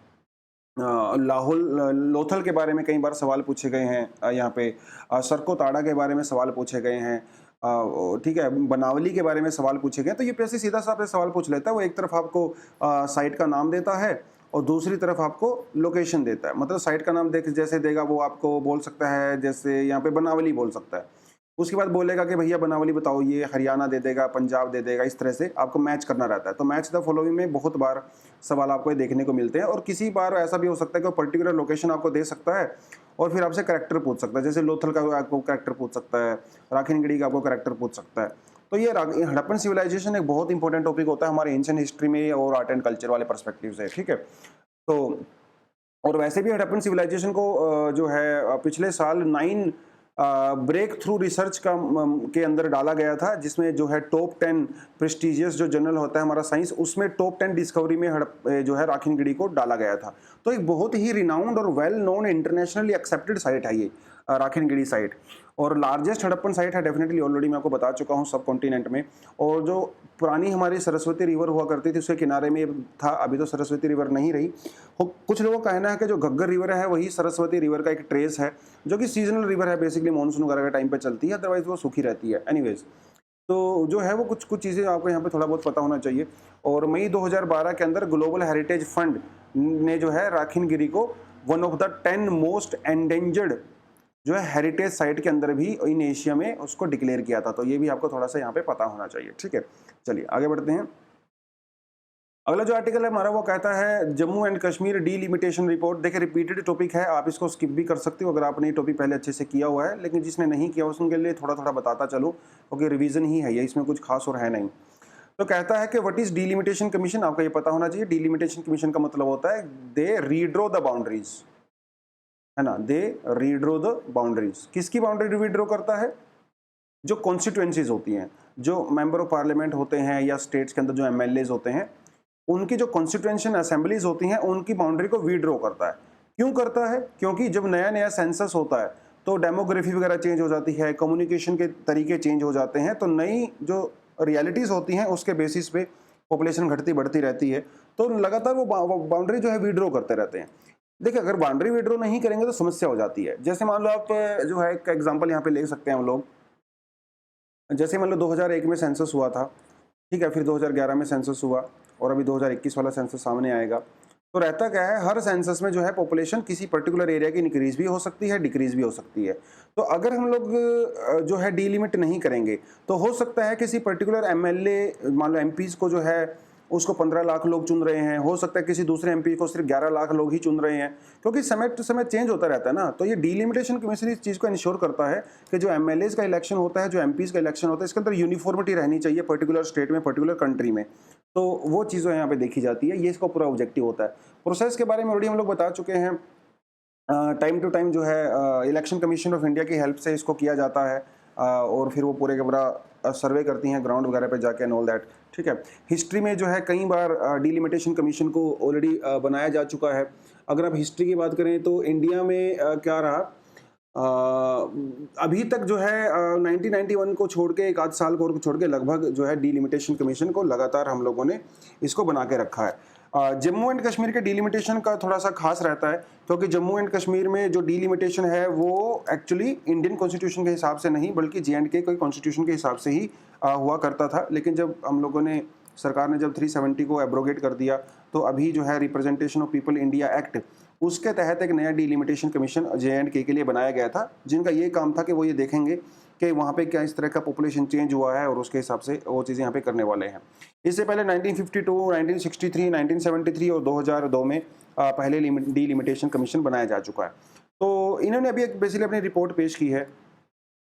लाहौल लोथल के बारे में कई बार सवाल पूछे गए हैं। यहाँ पे सरको ताड़ा के बारे में सवाल पूछे गए हैं। ठीक है, बनावली के बारे में सवाल पूछे गए। तो यूपीएससी सीधा साधा सवाल पूछ लेता है। वो एक तरफ आपको साइट का नाम देता है और दूसरी तरफ आपको लोकेशन देता है। मतलब साइट का नाम देख जैसे देगा वो आपको बोल सकता है, जैसे यहाँ पे बनावली बोल सकता है। उसके बाद बोलेगा कि भैया बनावली बताओ, ये हरियाणा दे देगा, पंजाब दे देगा। इस तरह से आपको मैच करना रहता है। तो मैच द फॉलोइंग में बहुत बार सवाल आपको ये देखने को मिलते हैं। और किसी बार ऐसा भी हो सकता है कि पर्टिकुलर लोकेशन आपको दे सकता है और फिर आपसे करैक्टर पूछ सकता है। जैसे लोथल का आपको करैक्टर पूछ सकता है, राखिनगढ़ी का आपको करैक्टर पूछ सकता है। तो ये हड़प्पन सिविलाइजेशन एक बहुत इंपॉर्टेंट टॉपिक होता है हमारे एंशिएंट हिस्ट्री में और आर्ट एंड कल्चर वाले पर्सपेक्टिव से, ठीक है। तो और वैसे भी हड़प्पन सिविलाइजेशन को जो है पिछले साल 9 ब्रेक थ्रू रिसर्च का के अंदर डाला गया था, जिसमें जो है टॉप 10 प्रेस्टिजियस जो जर्नल होता है हमारा साइंस, उसमें टॉप 10 डिस्कवरी में जो है राखिनगढ़ी को डाला गया था। तो एक बहुत ही रिनाउंड और well known internationally accepted site है ये राखिनगढ़ी साइट, और लार्जेस्ट हड़प्पन साइट है डेफिनेटली। ऑलरेडी मैं आपको बता चुका हूँ सब कॉन्टिनेंट में। और जो पुरानी हमारी सरस्वती रिवर हुआ करती थी उसके किनारे में था, अभी तो सरस्वती रिवर नहीं रही। कुछ लोगों का कहना है कि जो घग्गर रिवर है वही सरस्वती रिवर का एक ट्रेस है, जो कि सीजनल रिवर है, बेसिकली मानसून वगैरह के टाइम पे चलती है, अदरवाइज वो सूखी रहती है। एनीवेज, तो जो है वो कुछ चीज़ें आपको यहाँ पे थोड़ा बहुत पता होना चाहिए। और मई 2012 के अंदर ग्लोबल हेरिटेज फंड ने जो है राखिनगिरी को one of the 10 most endangered जो है हेरिटेज साइट के अंदर भी इन एशिया में उसको डिक्लेयर किया था। तो ये भी आपको थोड़ा सा यहाँ पे पता होना चाहिए, ठीक है। चलिए आगे बढ़ते हैं। अगला जो आर्टिकल है हमारा वो कहता है Jammu and Kashmir delimitation report. देखिए रिपीटेड टॉपिक है, आप इसको स्किप भी कर सकते हो अगर आपने ये टॉपिक पहले अच्छे से किया हुआ है, लेकिन जिसने नहीं किया उसके लिए थोड़ा थोड़ा बताता चलो, क्योंकि रिवीजन ही है ये, इसमें कुछ खास और है नहीं। तो कहता है कि व्हाट इज डीलिमिटेशन कमीशन, आपको ये पता होना चाहिए। डीलिमिटेशन कमीशन का मतलब होता है दे रीड्रॉ द बाउंड्रीज, है ना। दे रीड्रॉ द बाउंड्रीज, किसकी बाउंड्री रीड्रॉ करता है? जो कॉन्स्टिट्यूएंसीज होती हैं, जो मेंबर ऑफ पार्लियामेंट होते हैं या स्टेट्स के अंदर जो एमएलएज होते हैं, उनकी जो कॉन्स्टिट्यूएंशन असेंबलीज होती हैं उनकी बाउंड्री को विड्रॉ करता है। क्यों करता है? क्योंकि जब नया नया सेंसस होता है तो डेमोग्राफी वगैरह चेंज हो जाती है, कम्युनिकेशन के तरीके चेंज हो जाते हैं, तो नई जो रियलिटीज़ होती हैं उसके बेसिस पे पॉपुलेशन घटती बढ़ती रहती है, तो लगातार वो बाउंड्री जो है विड्रॉ करते रहते हैं। देखिए अगर बाउंड्री विड्रॉ नहीं करेंगे तो समस्या हो जाती है। जैसे मान लो आप जो है एक एग्जाम्पल यहाँ पे ले सकते हैं हम लोग। जैसे मान लो 2001 में सेंसस हुआ था, ठीक है, फिर 2011 में सेंसस हुआ और अभी 2021 वाला सेंसस सामने आएगा। तो रहता क्या है, हर सेंसस में जो है पॉपुलेशन किसी पर्टिकुलर एरिया की इंक्रीज भी हो सकती है, डिक्रीज भी हो सकती है। तो अगर हम लोग जो है डीलिमिट नहीं करेंगे तो हो सकता है किसी पर्टिकुलर एमएलए, मान लो एमपीज को जो है उसको 15 लाख लोग चुन रहे हैं, हो सकता है किसी दूसरे एमपी को सिर्फ 11 लाख लोग ही चुन रहे हैं, क्योंकि समय टू समय चेंज होता रहता है ना। तो ये डीलिमिटेशन कमीशन इस चीज़ को इंश्योर करता है कि जो एमएलएज का इलेक्शन होता है, जो एमपीज का इलेक्शन होता है, इसके अंदर यूनिफॉर्मिटी रहनी चाहिए पर्टिकुलर स्टेट में, पर्टिकुलर कंट्री में। तो वो चीज़ें यहाँ पे देखी जाती है, ये इसका पूरा ऑब्जेक्टिव होता है। प्रोसेस के बारे में ऑलरेडी हम लोग बता चुके हैं। टाइम टू टाइम जो है इलेक्शन कमीशन ऑफ इंडिया की हेल्प से इसको किया जाता है, और फिर वो पूरे का पूरा सर्वे करती हैं ग्राउंड वगैरह पे जाके एंड ऑल दैट, ठीक है। हिस्ट्री में जो है कई बार डीलिमिटेशन कमीशन को ऑलरेडी बनाया जा चुका है। अगर आप हिस्ट्री की बात करें तो इंडिया में क्या रहा, अभी तक जो है 1991 को छोड़ के, एक आध साल को छोड़ के, लगभग जो है डीलिमिटेशन कमीशन को लगातार हम लोगों ने इसको बना के रखा है। जम्मू एंड कश्मीर के डीलिमिटेशन का थोड़ा सा खास रहता है, क्योंकि जम्मू एंड कश्मीर में जो डीलिमिटेशन है वो एक्चुअली इंडियन कॉन्स्टिट्यूशन के हिसाब से नहीं, बल्कि JNK कोई कॉन्स्टिट्यूशन के हिसाब से ही हुआ करता था। लेकिन जब हम लोगों ने, सरकार ने जब 370 को एब्रोगेट कर दिया, तो अभी जो है representation of people India act, उसके तहत एक नया डीलिमिटेशन कमीशन JNK के लिए बनाया गया था, जिनका ये काम था कि वो ये देखेंगे कि वहाँ पे क्या इस तरह का पॉपुलेशन चेंज हुआ है और उसके हिसाब से वो चीज़ें यहाँ पे करने वाले हैं। इससे पहले 1952, 1963, 1973 और 2002 में पहले डीलिमिटेशन कमीशन बनाया जा चुका है। तो इन्होंने अभी एक बेसिकली अपनी रिपोर्ट पेश की है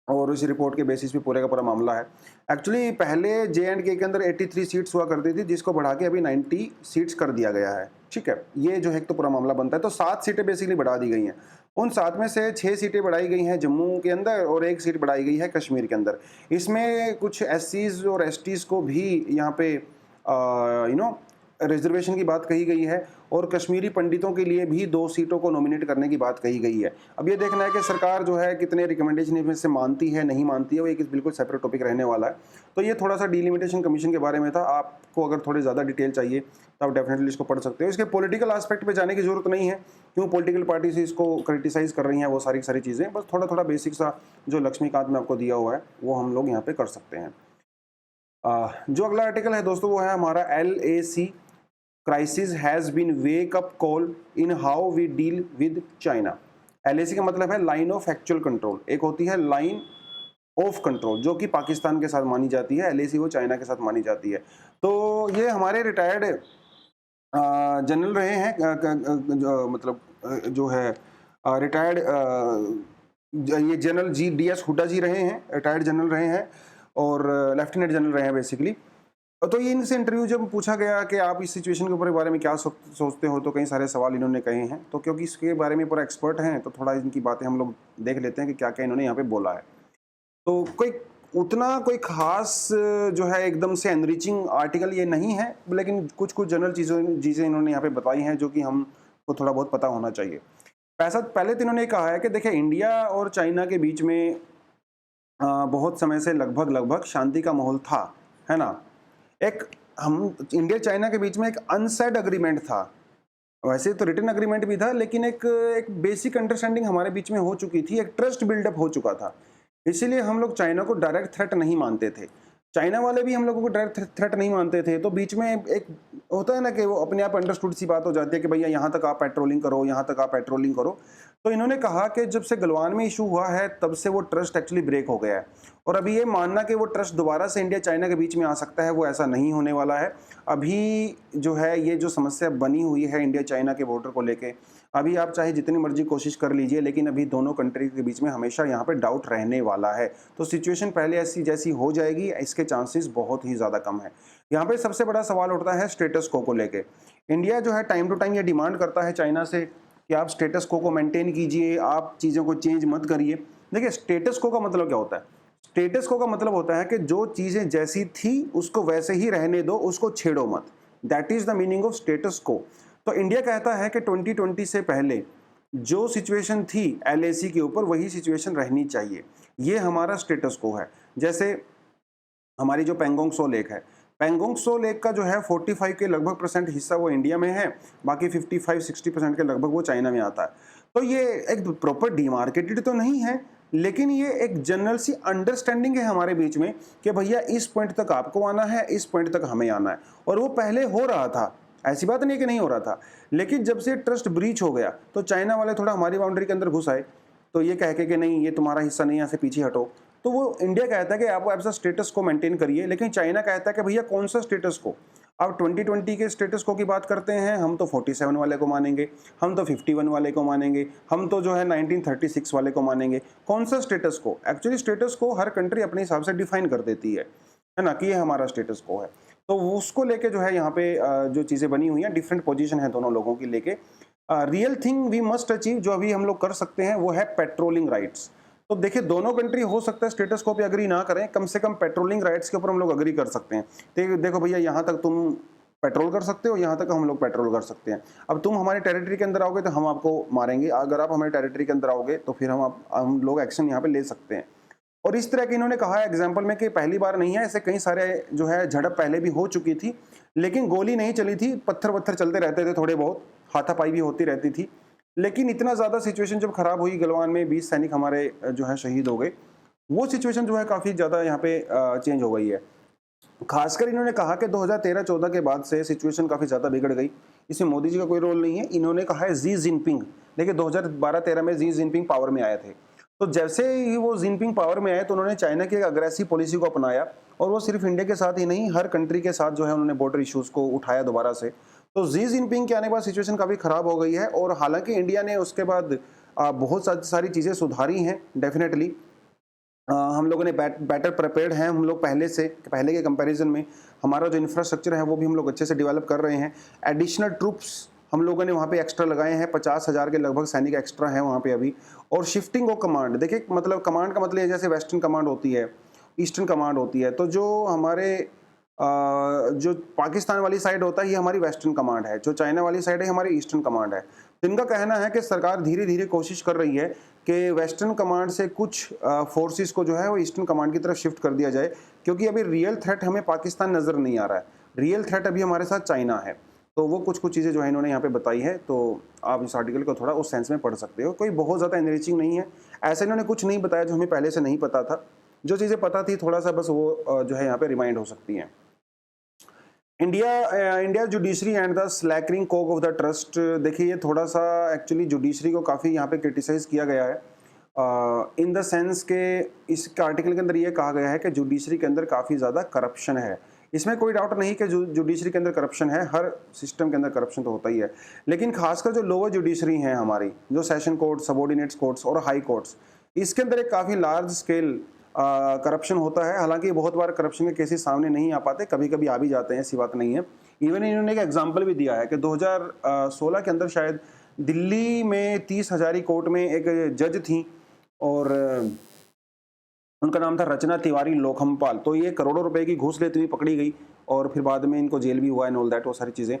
और इस रिपोर्ट के बेसिस पे पूरे का पूरा मामला है। एक्चुअली पहले JNK के अंदर 83 सीट्स हुआ करती थी, जिसको बढ़ा के अभी 90 सीट्स कर दिया गया है, ठीक है। ये जो है तो पूरा मामला बनता है, तो 7 सीटें बेसिकली बढ़ा दी गई हैं। उन 7 में से 6 सीटें बढ़ाई गई हैं जम्मू के अंदर और 1 सीट बढ़ाई गई है कश्मीर के अंदर। इसमें कुछ एससीज़ और एसटीज़ को भी यहाँ पे रिजर्वेशन की बात कही गई है और कश्मीरी पंडितों के लिए भी 2 सीटों को नॉमिनेट करने की बात कही गई है। अब ये देखना है कि सरकार जो है कितने रिकमेंडेशन इसमें से मानती है, नहीं मानती है, वो एक बिल्कुल सेपरेट टॉपिक रहने वाला है। तो ये थोड़ा-सा डिलिमिटेशन कमीशन के बारे में था। आपको अगर थोड़ी ज़्यादा डिटेल चाहिए तो आप डेफिनेटली इसको पढ़ सकते हो। इसके पॉलिटिकल एस्पेक्ट पे जाने की ज़रूरत नहीं है, क्यों पॉलिटिकल पार्टी से इसको क्रिटिसाइज़ कर रही हैं वो सारी की सारी चीज़ें। बस थोड़ा-थोड़ा बेसिक सा जो लक्ष्मीकांत में आपको दिया हुआ है, वो हम लोग यहाँ पे कर सकते हैं। जो अगला आर्टिकल है दोस्तों वो है हमारा LAC crisis has been wake up call in how we deal with China. LAC का मतलब है लाइन ऑफ एक्चुअल कंट्रोल, एक होती है लाइन ऑफ कंट्रोल जो कि पाकिस्तान के साथ मानी जाती है, LAC वो चाइना के साथ मानी जाती है। तो ये हमारे रिटायर्ड जनरल रहे हैं, मतलब जो है रिटायर्ड ये जनरल DS हुड्डा जी रहे हैं, रिटायर्ड जनरल रहे हैं और लेफ्टिनेंट जनरल रहे हैं बेसिकली। तो ये इनसे इंटरव्यू जब पूछा गया कि आप इस सिचुएशन के ऊपर बारे में क्या सोचते हो, तो कई सारे सवाल इन्होंने कहे हैं। तो क्योंकि इसके बारे में पूरा एक्सपर्ट हैं तो थोड़ा इनकी बातें हम लोग देख लेते हैं कि क्या क्या इन्होंने यहाँ पे बोला है। तो कोई खास जो है एकदम से एनरिचिंग आर्टिकल ये नहीं है, लेकिन कुछ कुछ जनरल चीज़ें इन्होंने यहाँ पे बताई हैं जो कि हमको थोड़ा बहुत पता होना चाहिए। पहले तो इन्होंने कहा है कि देखिए इंडिया और चाइना के बीच में बहुत समय से लगभग शांति का माहौल था, है ना। हम इंडिया चाइना के बीच में एक अनसेड अग्रीमेंट था, वैसे तो रिटन अग्रीमेंट भी था, लेकिन एक बेसिक अंडरस्टैंडिंग हमारे बीच में हो चुकी थी, एक ट्रस्ट बिल्डअप हो चुका था। इसीलिए हम लोग चाइना को डायरेक्ट थ्रेट नहीं मानते थे, चाइना वाले भी हम लोगों को डायरेक्ट थ्रेट नहीं मानते थे। तो बीच में एक होता है ना कि वो अपने आप अंडरस्टूड सी बात हो जाती है कि भैया यहाँ तक आप पेट्रोलिंग करो, यहाँ तक आप पेट्रोलिंग करो। तो इन्होंने कहा कि जब से गलवान में इशू हुआ है तब से वो ट्रस्ट एक्चुअली ब्रेक हो गया है, और अभी ये मानना कि वो ट्रस्ट दोबारा से इंडिया चाइना के बीच में आ सकता है, वो ऐसा नहीं होने वाला है। अभी जो है ये जो समस्या बनी हुई है इंडिया चाइना के बॉर्डर को लेके, अभी आप चाहे जितनी मर्जी कोशिश कर लीजिए, लेकिन अभी दोनों कंट्री के बीच में हमेशा यहाँ पे डाउट रहने वाला है। तो सिचुएशन पहले ऐसी जैसी हो जाएगी, इसके चांसेस बहुत ही ज़्यादा कम है। यहाँ पे सबसे बड़ा सवाल उठता है स्टेटस को लेके। इंडिया जो है टाइम टू टाइम ये डिमांड करता है चाइना से कि आप स्टेटस को मेंटेन कीजिए, आप चीज़ों को चेंज मत करिए। देखिए स्टेटस को का मतलब क्या होता है? स्टेटस को का मतलब होता है कि जो चीज़ें जैसी थी उसको वैसे ही रहने दो, उसको छेड़ो मत। That is the meaning of status को। तो इंडिया कहता है कि 2020 से पहले जो सिचुएशन थी LAC के ऊपर वही सिचुएशन रहनी चाहिए, ये हमारा स्टेटस को है। जैसे हमारी जो पेंगोंग सो लेक है, पेंगोंग सो लेक का जो है 45 के लगभग % हिस्सा वो इंडिया में है, बाकी 55-60% के लगभग वो चाइना में आता है। तो ये एक प्रॉपर डिमार्केटेड तो नहीं है, लेकिन ये एक जनरल सी अंडरस्टैंडिंग है हमारे बीच में कि भैया इस पॉइंट तक आपको आना है, इस पॉइंट तक हमें आना है। और वो पहले हो रहा था, ऐसी बात नहीं कि नहीं हो रहा था, लेकिन जब से ट्रस्ट ब्रीच हो गया तो चाइना वाले थोड़ा हमारी बाउंड्री के अंदर घुस आए, तो ये कह के कि नहीं ये तुम्हारा हिस्सा नहीं है, यहाँ से पीछे हटो। तो वो इंडिया कहता है कि आप ऐसा स्टेटस को मेंटेन करिए, लेकिन चाइना कहता है कि भैया कौन सा स्टेटस को? आप 2020 के स्टेटस को की बात करते हैं, हम तो 47 वाले को मानेंगे, हम तो 51 वाले को मानेंगे, हम तो जो है 1936 वाले को मानेंगे। कौन सा स्टेटस को? एक्चुअली स्टेटस को हर कंट्री अपने हिसाब से डिफाइन कर देती है ना, कि ये हमारा स्टेटस को है। तो उसको लेके जो है यहाँ पे जो चीज़ें बनी हुई हैं, डिफरेंट पोजीशन है दोनों लोगों की लेके। Real thing we must achieve, जो अभी हम लोग कर सकते हैं वो है पेट्रोलिंग राइट्स। तो देखिए दोनों कंट्री हो सकता है स्टेटस को पे अग्री ना करें, कम से कम पेट्रोलिंग राइट्स के ऊपर हम लोग अग्री कर सकते हैं। देखो भैया यहाँ तक तुम पेट्रोल कर सकते हो, यहाँ तक हम लोग पेट्रोल कर सकते हैं। अब तुम हमारे टेरिटरी के अंदर आओगे तो हम आपको मारेंगे, अगर आप हमारे टेरिटरी के अंदर आओगे तो फिर हम लोग एक्शन यहाँ पे ले सकते हैं। और इस तरह के इन्होंने कहा है एग्जाम्पल में कि पहली बार नहीं है, ऐसे कई सारे जो है झड़प पहले भी हो चुकी थी, लेकिन गोली नहीं चली थी, पत्थर वत्थर चलते रहते थे, थोड़े बहुत हाथापाई भी होती रहती थी। लेकिन इतना ज़्यादा सिचुएशन जब खराब हुई, गलवान में 20 सैनिक हमारे जो है शहीद हो गए, वो सिचुएशन जो है काफ़ी ज़्यादा यहाँ पे चेंज हो गई है। खासकर इन्होंने कहा कि 2013-14 के बाद से सिचुएशन काफ़ी ज़्यादा बिगड़ गई। इसमें मोदी जी का कोई रोल नहीं है। इन्होंने कहा है जी जिनपिंग, देखिए 2012-13 में जी जिनपिंग पावर में आए थे, तो जैसे ही वो जिनपिंग पावर में आए तो उन्होंने चाइना की एक अग्रेसिव पॉलिसी को अपनाया, और वो सिर्फ इंडिया के साथ ही नहीं, हर कंट्री के साथ जो है उन्होंने बॉर्डर इश्यूज़ को उठाया दोबारा से। तो जी जिनपिंग के आने के बाद सिचुएशन काफ़ी ख़राब हो गई है, और हालांकि इंडिया ने उसके बाद बहुत सारी चीज़ें सुधारी हैं डेफिनेटली। हम लोगों ने बेटर प्रिपेयर्ड हैं हम लोग पहले के कंपैरिजन में। हमारा जो इंफ्रास्ट्रक्चर है वो भी हम लोग अच्छे से डेवलप कर रहे हैं। एडिशनल ट्रूप्स हम लोगों ने वहाँ पे एक्स्ट्रा लगाए हैं, 50,000 के लगभग सैनिक एक्स्ट्रा हैं वहाँ पे अभी। और शिफ्टिंग ऑफ कमांड, देखिए मतलब कमांड का मतलब है जैसे वेस्टर्न कमांड होती है, ईस्टर्न कमांड होती है, तो जो हमारे जो पाकिस्तान वाली साइड होता है ये हमारी वेस्टर्न कमांड है, जो चाइना वाली साइड है हमारी ईस्टर्न कमांड है। तो इनका कहना है कि सरकार धीरे धीरे कोशिश कर रही है कि वेस्टर्न कमांड से कुछ फोर्सेस को जो है वो ईस्टर्न कमांड की तरफ शिफ्ट कर दिया जाए, क्योंकि अभी रियल थ्रेट हमें पाकिस्तान नज़र नहीं आ रहा है, रियल थ्रेट अभी हमारे साथ चाइना है। तो वो कुछ चीज़ें जो है इन्होंने यहाँ पे बताई है, तो आप इस आर्टिकल को थोड़ा उस सेंस में पढ़ सकते हो। कोई बहुत ज़्यादा एनरिचिंग नहीं है, ऐसे इन्होंने कुछ नहीं बताया जो हमें पहले से नहीं पता था। जो चीज़ें पता थी थोड़ा सा बस वो जो है यहाँ पे रिमाइंड हो सकती हैं। India judiciary and the slackening coke of the trust, देखिए ये थोड़ा सा एक्चुअली जुडिशरी को काफ़ी यहाँ पे क्रिटिसाइज किया गया है, इन द सेंस के इस आर्टिकल के अंदर ये कहा गया है कि जुडिशरी के अंदर काफ़ी ज़्यादा करप्शन है। इसमें कोई डाउट नहीं कि जुडिशरी के अंदर करप्शन है, हर सिस्टम के अंदर करप्शन तो होता ही है, लेकिन खासकर जो लोअर जुडिशरी हैं हमारी, जो सेशन कोर्ट, सबऑर्डिनेट्स कोर्ट्स और हाई कोर्ट्स, इसके अंदर एक काफ़ी लार्ज स्केल करप्शन होता है। हालांकि बहुत बार करप्शन के केसेस सामने नहीं आ पाते, कभी कभी आ भी जाते हैं, ऐसी बात नहीं है। इवन इन्होंने एक एग्जाम्पल भी दिया है कि 2016 के अंदर शायद दिल्ली में 30 हजारी कोर्ट में एक जज थी और उनका नाम था रचना तिवारी लोखमपाल। तो ये करोड़ों रुपए की घूस लेती हुई पकड़ी गई और फिर बाद में इनको जेल भी हुआ एंड ऑल दैट, वो सारी चीज़ें।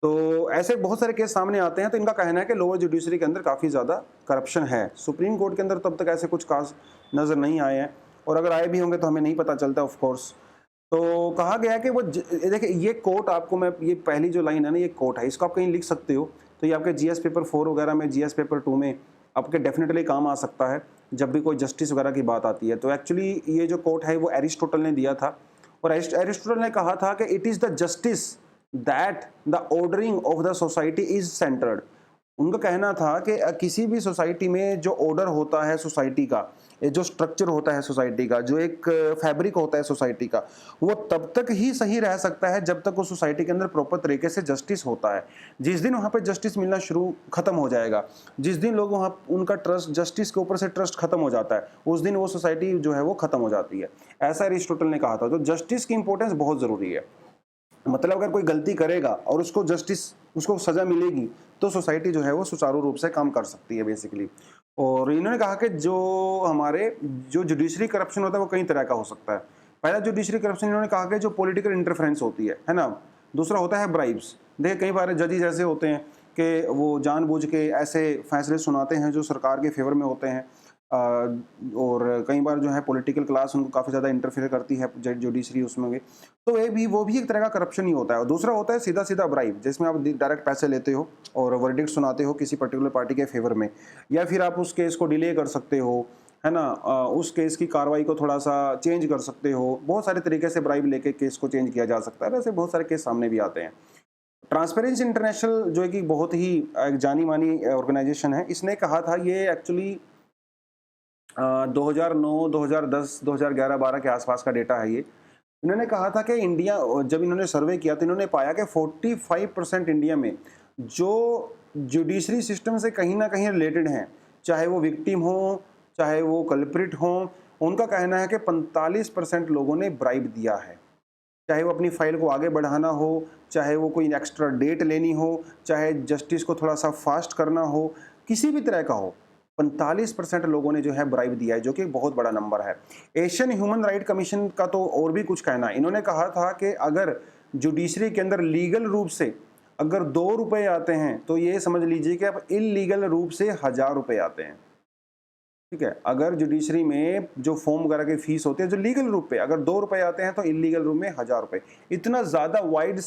तो ऐसे बहुत सारे केस सामने आते हैं। तो इनका कहना है कि लोअर जुडिशरी के अंदर काफ़ी ज़्यादा करप्शन है। सुप्रीम कोर्ट के अंदर तब तक ऐसे कुछ खास नज़र नहीं आए हैं, और अगर आए भी होंगे तो हमें नहीं पता चलता ऑफ कोर्स। तो कहा गया है कि वो देखिए ये कोट आपको, मैं ये पहली जो लाइन है ना, ये कोट है, इसको आप कहीं लिख सकते हो, तो ये आपके जीएस पेपर 4 वगैरह में, जीएस पेपर 2 में आपके डेफिनेटली काम आ सकता है जब भी कोई जस्टिस वगैरह की बात आती है। तो एक्चुअली ये जो कोट है वो एरिस्टोटल ने दिया था, और एरिस्टोटल ने कहा था कि it is the justice that the ordering of the society is centred. उनका कहना था कि किसी भी सोसाइटी में जो ऑर्डर होता है सोसाइटी का, ये जो स्ट्रक्चर होता है सोसाइटी का, जो एक फैब्रिक होता है सोसाइटी का, वो तब तक ही सही रह सकता है जब तक उस सोसाइटी के अंदर प्रॉपर तरीके से जस्टिस होता है। जिस दिन वहाँ पे जस्टिस मिलना खत्म हो जाएगा, जिस दिन लोग वहाँ उनका ट्रस्ट, जस्टिस के ऊपर से ट्रस्ट खत्म हो जाता है, उस दिन वो सोसाइटी जो है वो खत्म हो जाती है। ऐसा एरिस्टोटल ने कहा था। तो जस्टिस की इंपॉर्टेंस बहुत ज़रूरी है। मतलब अगर कोई गलती करेगा और उसको उसको सजा मिलेगी, तो सोसाइटी जो है वो सुचारू रूप से काम कर सकती है बेसिकली। और इन्होंने कहा कि जो जुडिशरी करप्शन होता है वो कई तरह का हो सकता है। पहला जुडिशरी करप्शन इन्होंने कहा कि जो पॉलिटिकल इंटरफेरेंस होती है ना। दूसरा होता है ब्राइब्स। देखिए कई बार जजेस ऐसे होते हैं कि वो जानबूझ के ऐसे फैसले सुनाते हैं जो सरकार के फेवर में होते हैं, और कई बार जो है पॉलिटिकल क्लास उनको काफ़ी ज़्यादा इंटरफेयर करती है जुडिशरी उसमें भी। तो वो भी एक तरह का करप्शन ही होता है। और दूसरा होता है सीधा सीधा ब्राइब, जिसमें आप डायरेक्ट पैसे लेते हो और वर्डिक्ट सुनाते हो किसी पर्टिकुलर पार्टी के फेवर में, या फिर आप उस केस को डिले कर सकते हो, है ना, उस केस की कार्रवाई को थोड़ा सा चेंज कर सकते हो। बहुत सारे तरीके से ब्राइब लेके केस को चेंज किया जा सकता है। वैसे बहुत सारे केस सामने भी आते हैं। ट्रांसपेरेंसी इंटरनेशनल जो है कि बहुत ही एक जानी मानी ऑर्गेनाइजेशन है, इसने कहा था, ये एक्चुअली 2009, 2010, 2011, 12 के आसपास का डेटा है ये। इन्होंने कहा था कि इंडिया, जब इन्होंने सर्वे किया तो इन्होंने पाया कि 45% इंडिया में जो जुडिशरी सिस्टम से कहीं ना कहीं रिलेटेड हैं, चाहे वो विक्टिम हो, चाहे वो कल्प्रिट हो, उनका कहना है कि 45% लोगों ने ब्राइब दिया है। चाहे वो अपनी फाइल को आगे बढ़ाना हो, चाहे वो कोई एक्स्ट्रा डेट लेनी हो, चाहे जस्टिस को थोड़ा सा फास्ट करना हो, किसी भी तरह का हो, 45% लोगों ने जो है ब्राइब दिया है, जो कि बहुत बड़ा नंबर है। एशियन ह्यूमन राइट कमीशन का तो और भी कुछ कहना है। इन्होंने कहा था कि अगर जुडिशरी के अंदर लीगल रूप से अगर 2 रुपये आते हैं, तो ये समझ लीजिए कि अब इलीगल रूप से 1000 रुपये आते हैं। ठीक है, अगर जुडिशरी में जो फॉर्म वगैरह की फीस होती है, जो लीगल रूप पे अगर 2 रुपये आते हैं, तो इलीगल रूप में 1000 रुपये। इतना ज़्यादा वाइड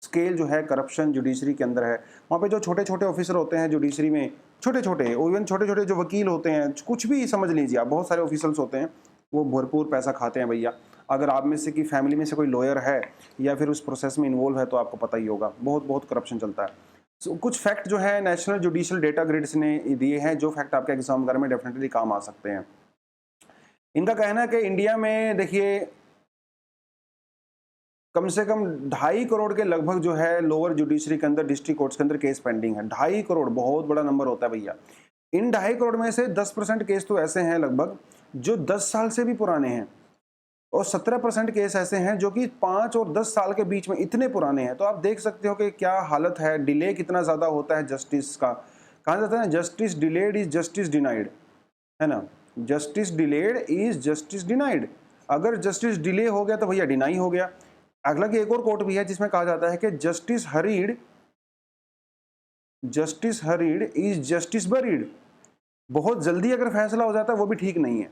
स्केल जो है करप्शन जुडिशरी के अंदर है। वहाँ पे जो छोटे छोटे ऑफिसर होते हैं जुडिशरी में, छोटे छोटे, इवन छोटे छोटे जो वकील होते हैं, कुछ भी समझ लीजिए आप, बहुत सारे ऑफिसर्स होते हैं, वो भरपूर पैसा खाते हैं भैया। अगर आप में से की फैमिली में से कोई लॉयर है या फिर उस प्रोसेस में इन्वॉल्व है, तो आपको पता ही होगा, बहुत बहुत करप्शन चलता है। कुछ फैक्ट जो है नेशनल जुडिशियल डेटा ग्रिड्स ने दिए हैं, जो फैक्ट आपके एग्जाम वगैरह में डेफिनेटली काम आ सकते हैं। इनका कहना है कि इंडिया में देखिए कम से कम 2.5 करोड़ के लगभग जो है लोअर जुडिशरी के अंदर, डिस्ट्रिक्ट कोर्ट्स के अंदर केस पेंडिंग है। 2.5 करोड़ बहुत बड़ा नंबर होता है भैया। इन 2.5 करोड़ में से 10% केस तो ऐसे हैं लगभग जो 10 साल से भी पुराने हैं। और 17% केस ऐसे हैं जो कि 5 और 10 साल के बीच में इतने पुराने हैं। तो आप देख सकते हो कि क्या हालत है, डिले कितना ज़्यादा होता है जस्टिस का। कहा जाता है ना, justice delayed is justice denied, है ना। Justice delayed is justice denied. अगर जस्टिस डिले हो गया तो भैया डिनाई हो गया। अगला की एक और कोर्ट भी है जिसमें कहा जाता है कि justice hurried is justice buried. बहुत जल्दी अगर फैसला हो जाता है वो भी ठीक नहीं है,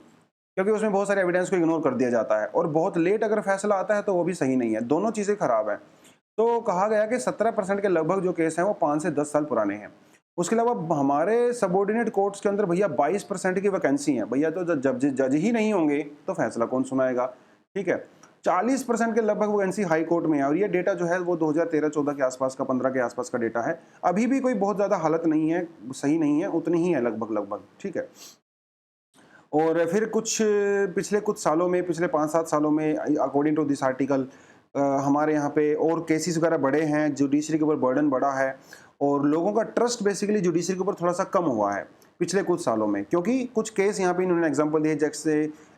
क्योंकि उसमें बहुत सारे एविडेंस को इग्नोर कर दिया जाता है, और बहुत लेट अगर फैसला आता है तो वो भी सही नहीं है। दोनों चीज़ें खराब हैं। तो कहा गया कि 17% के लगभग जो केस हैं वो 5 से 10 साल पुराने हैं। उसके अलावा हमारे सबऑर्डिनेट कोर्ट्स के अंदर भैया 22% की वैकेंसी है भैया। तो जब जज ही नहीं होंगे तो फैसला कौन सुनाएगा, ठीक है। 40% के लगभग वैकेंसी हाई कोर्ट में है, और ये डेटा जो है वो 2013-14 के आसपास का, 15 के आसपास का डेटा है। अभी भी कोई बहुत ज़्यादा हालत नहीं है, सही नहीं है, उतनी ही है लगभग, ठीक है। और फिर कुछ पिछले कुछ सालों में, पिछले 5-7 सालों में, अकॉर्डिंग टू दिस आर्टिकल, हमारे यहाँ पे और केसेस वगैरह बढ़े हैं, जुडिशरी के ऊपर बर्डन बढ़ा है, और लोगों का ट्रस्ट बेसिकली जुडिशरी के ऊपर थोड़ा सा कम हुआ है पिछले कुछ सालों में, क्योंकि कुछ केस यहाँ पे इन्होंने एग्जांपल दिए, जैसे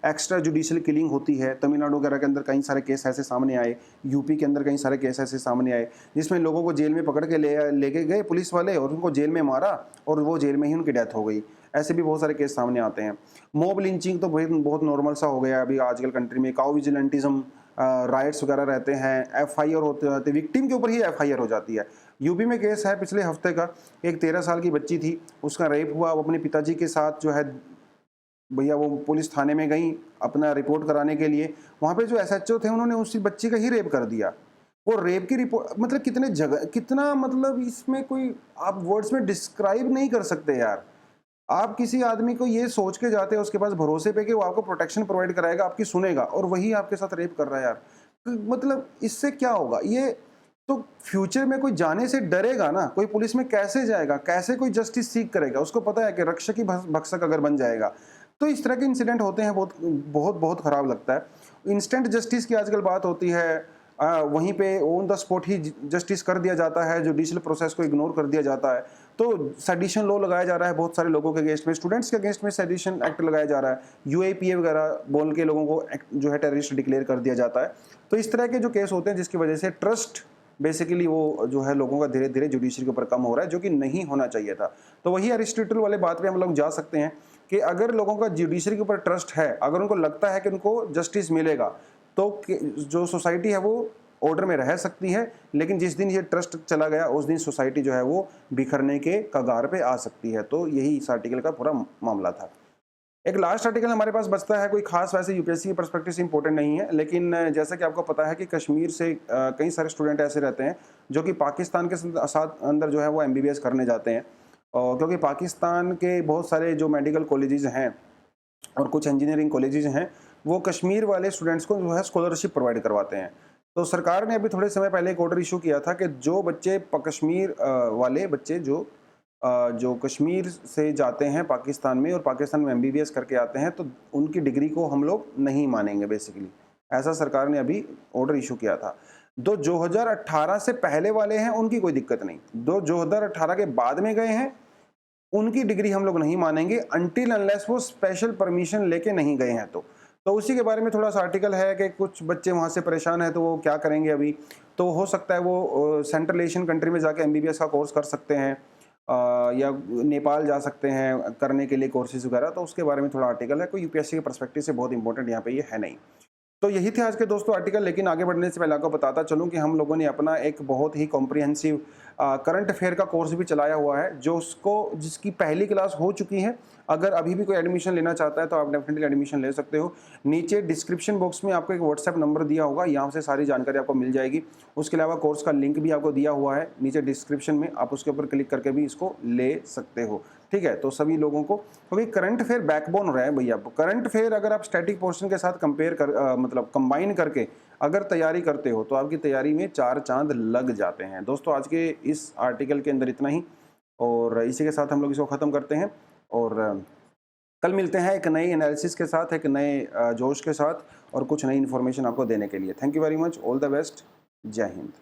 एक्स्ट्रा जुडिशियल किलिंग होती है। तमिलनाडु वगैरह के अंदर कई सारे केस ऐसे सामने आए, यूपी के अंदर कई सारे केस ऐसे सामने आए, जिसमें लोगों को जेल में पकड़ के लेके गए पुलिस वाले, और उनको जेल में मारा, और वो जेल में ही उनकी डेथ हो गई। ऐसे भी बहुत सारे केस सामने आते हैं। मॉब लिंचिंग तो बहुत नॉर्मल सा हो गया है अभी आजकल कंट्री में। काउ विजिलेंटिज्म, राइट्स वगैरह रहते हैं, एफआईआर होते रहते, विक्टिम के ऊपर ही एफआईआर हो जाती है। यूपी में केस है पिछले हफ्ते का, एक 13 साल की बच्ची थी, उसका रेप हुआ, वो अपने पिताजी के साथ जो है भैया वो पुलिस थाने में गई अपना रिपोर्ट कराने के लिए। वहाँ पे जो एसएचओ थे उन्होंने उसी बच्ची का ही रेप कर दिया। वो रेप की रिपोर्ट, मतलब कितने जगह, कितना, मतलब इसमें कोई आप वर्ड्स में डिस्क्राइब नहीं कर सकते यार। आप किसी आदमी को ये सोच के जाते हो उसके पास भरोसे पे कि वो आपको प्रोटेक्शन प्रोवाइड कराएगा, आपकी सुनेगा, और वही आपके साथ रेप कर रहा है यार। मतलब इससे क्या होगा ये। तो फ्यूचर में कोई जाने से डरेगा ना, कोई पुलिस में कैसे जाएगा, कैसे कोई जस्टिस सीख करेगा। उसको पता है कि रक्षक ही भक्षक अगर बन जाएगा। तो इस तरह के इंसिडेंट होते हैं, बहुत बहुत बहुत खराब लगता है। इंस्टेंट जस्टिस की आजकल बात होती है, वहीं पे on the spot he justice कर दिया जाता है, जुडिशियल प्रोसेस को इग्नोर कर दिया जाता है। तो सेडिशन लॉ लगाया जा रहा है बहुत सारे लोगों के अगेंस्ट में, स्टूडेंट्स के अगेंस्ट में सेडिशन एक्ट लगाया जा रहा है, यूएपीए वगैरह बोल के लोगों को जो है टेररिस्ट डिक्लेयर कर दिया जाता है। तो इस तरह के जो केस होते हैं जिसकी वजह से ट्रस्ट बेसिकली वो जो है लोगों का धीरे धीरे जुडिशरी के ऊपर कम हो रहा है, जो कि नहीं होना चाहिए था। तो वही एरिस्टोटल वाले बात पे हम लोग जा सकते हैं कि अगर लोगों का जुडिशरी के ऊपर ट्रस्ट है, अगर उनको लगता है कि उनको जस्टिस मिलेगा, तो जो सोसाइटी है वो ऑर्डर में रह सकती है। लेकिन जिस दिन ये ट्रस्ट चला गया उस दिन सोसाइटी जो है वो बिखरने के कगार पे आ सकती है। तो यही इस आर्टिकल का पूरा मामला था। एक लास्ट आर्टिकल हमारे पास बचता है, कोई खास वैसे यूपीएससी के पर्सपेक्टिव से इंपॉर्टेंट नहीं है, लेकिन जैसा कि आपको पता है कि कश्मीर से कई सारे स्टूडेंट ऐसे रहते हैं जो कि पाकिस्तान के साथ अंदर जो है वो एमबीबीएस करने जाते हैं, और क्योंकि पाकिस्तान के बहुत सारे जो मेडिकल कॉलेजेस हैं और कुछ इंजीनियरिंग कॉलेजेस हैं वो कश्मीर वाले स्टूडेंट्स को जो है स्कॉलरशिप प्रोवाइड करवाते हैं। तो सरकार ने अभी थोड़े समय पहले एक ऑर्डर इशू किया था कि जो बच्चे कश्मीर वाले बच्चे जो कश्मीर से जाते हैं पाकिस्तान में और पाकिस्तान में एमबीबीएस करके आते हैं, तो उनकी डिग्री को हम लोग नहीं मानेंगे बेसिकली। ऐसा सरकार ने अभी ऑर्डर इशू किया था। जो 2018 से पहले वाले हैं उनकी कोई दिक्कत नहीं, जो 2018 के बाद में गए हैं उनकी डिग्री हम लोग नहीं मानेंगे अनटिल अनलेस वो स्पेशल परमिशन लेके नहीं गए हैं। तो उसी के बारे में थोड़ा सा आर्टिकल है कि कुछ बच्चे वहाँ से परेशान हैं तो वो क्या करेंगे अभी। तो हो सकता है वो सेंट्रल एशियन कंट्री में जाके एमबीबीएस का कोर्स कर सकते हैं, या नेपाल जा सकते हैं करने के लिए कोर्सेज वगैरह। तो उसके बारे में थोड़ा आर्टिकल है, कोई यूपीएससी के पर्सपेक्टिव से बहुत इंपॉर्टेंट यहाँ पे ये है नहीं। तो यही थे आज के दोस्तों आर्टिकल, लेकिन आगे बढ़ने से पहले आपको बताता चलूं कि हम लोगों ने अपना एक बहुत ही कॉम्प्रिहेंसिव करंट अफेयर का कोर्स भी चलाया हुआ है, जिसकी पहली क्लास हो चुकी है। अगर अभी भी कोई एडमिशन लेना चाहता है तो आप डेफिनेटली एडमिशन ले सकते हो। नीचे डिस्क्रिप्शन बॉक्स में आपको एक व्हाट्सएप नंबर दिया होगा, यहाँ से सारी जानकारी आपको मिल जाएगी। उसके अलावा कोर्स का लिंक भी आपको दिया हुआ है नीचे डिस्क्रिप्शन में, आप उसके ऊपर क्लिक करके भी इसको ले सकते हो। ठीक है, तो सभी लोगों को, क्योंकि करंट अफेयर बैकबोन हो रहा है भैया। करंट अफेयर अगर आप स्टैटिक पोर्शन के साथ मतलब कंबाइन करके अगर तैयारी करते हो तो आपकी तैयारी में 4 चांद लग जाते हैं। दोस्तों आज के इस आर्टिकल के अंदर इतना ही, और इसी के साथ हम लोग इसको ख़त्म करते हैं, और कल मिलते हैं एक नई एनालिसिस के साथ, एक नए जोश के साथ, और कुछ नई इन्फॉर्मेशन आपको देने के लिए। Thank you very much, all the best, जय हिंद।